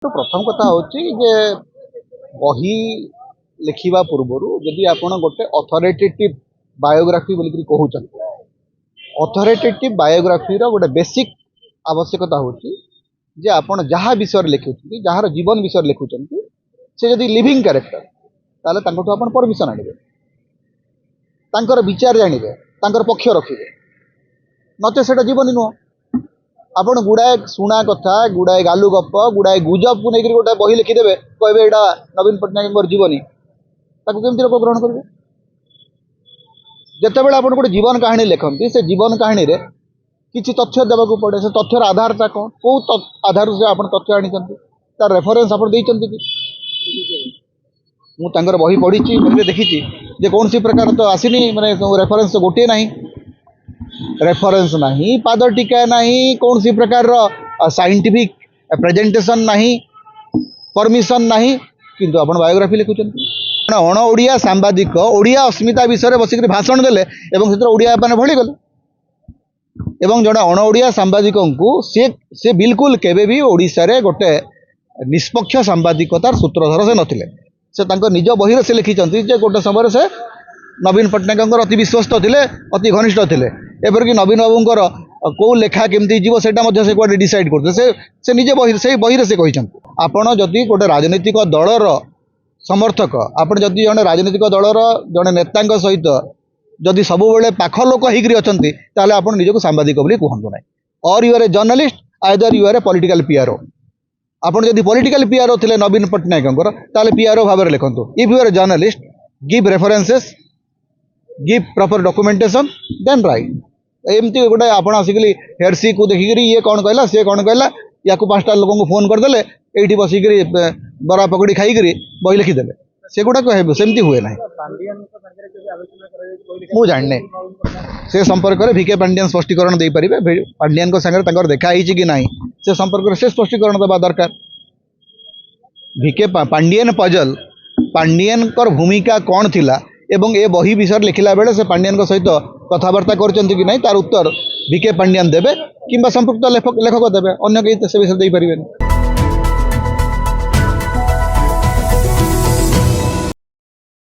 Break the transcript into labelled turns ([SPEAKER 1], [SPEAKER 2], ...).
[SPEAKER 1] तो प्रथम कथा होची जे बही लिखिबा पूर्वरु जदि आपण गोटे अथॉरिटेटिव बायोग्राफी बोलिकरी कहउछन अथॉरिटेटिव बायोग्राफी रो गोटे बेसिक आवश्यकता होची जे आपण जहाँ विषय लिखुछन जहाँ जीवन विषय लिखुछन से जदि लिविंग कैरेक्टर ताले तांको आपण परमिशन आनिबे तांकर विचार जानिबे तांकर पक्ष रखिबे नते सेटा जीवन नुह आपण गुड़ाए शुणा कथा गुड़ाए गालु गप गुड़ाए गुजब को लेकर गोटे बही लिखिदेवे कहे यहाँ नवीन पट्टनायक जीवनी केमती लोक ग्रहण करेंगे जितेबाला आप गोटे जीवन कहानी लिखती से जीवन कहानी रे किसी तथ्य देवाक पड़े से तथ्यर आधारटा कौन कौ आधार से आप तथ्य आनी तार रेफरेन्स आप मुझे बही पढ़ी बही देखी कौन सी प्रकार तो आसनी मैंने रेफरेन्स तो गोटे ना रेफरेन्स नहीं पाद टीका नहीं कौन सी प्रकार साइंटिफिक प्रेजेंटेशन नहीं परमिशन नहीं किंतु आपण बायोग्राफी लिखुचन अण ओडिया सांबादिक ओडिया अस्मिता विषय बसिक भाषण देले एवं से ओडिया मैंने भली गले एवं जड़े अण ओडिया सांबादिक से बिल्कुल केबे भी ओडिशा रे गोटे निष्पक्ष सांबादिकतार सूत्रधर से नथिले से तांको निज बही से लिखिचंती जे गोटे समय से नवीन पट्टनायक अति विश्वस्त थे अति घनिष्ठ थे एपरिक नवीन बाबूर कौ लेखा केमती जीव से कौटे डिसाइड करते से निजे बही से बही से कहते आपण जदि गोटे राजनीतिक दलर समर्थक आपण जदि जड़े राजनीतिक दलर जड़े नेता सहित जदि सब पाख लोक होते आप निजक सांबादिक कहतु ना और you are a journalist either you are a political PRO आपण जदि पॉलिटिकल पीआरओ थे नवीन पट्टनायक पीआरओ भाव में लिखु if you are a journalist give references give proper documentation then write एमती गोटे आप आसिकली हेडसी को देखिक ये कौन कहला सी कौन कहला या 5टा लोक को फोन करदे ये बसिक बरा पकड़ी खाई बही लिखिदे से गुड़ा सेमती हुए ना मु जाने से संपर्क में भिके पांडियन स्पष्टीकरण दे पारे पांडियन सागर देखा कि ना से संपर्क से स्पष्टीकरण देवा दरकार भिके पांडियन पजल पांडियन भूमिका कौन थिला एवं ए बही विषय लिखला बेले से पांडियन सहित कथबार्ता करचंती कि नहीं तार उत्तर भिके पांडियन देवे किंबा संपृक्त लेखक देवे अन्य कहीं से विषय दे पारिबेनी।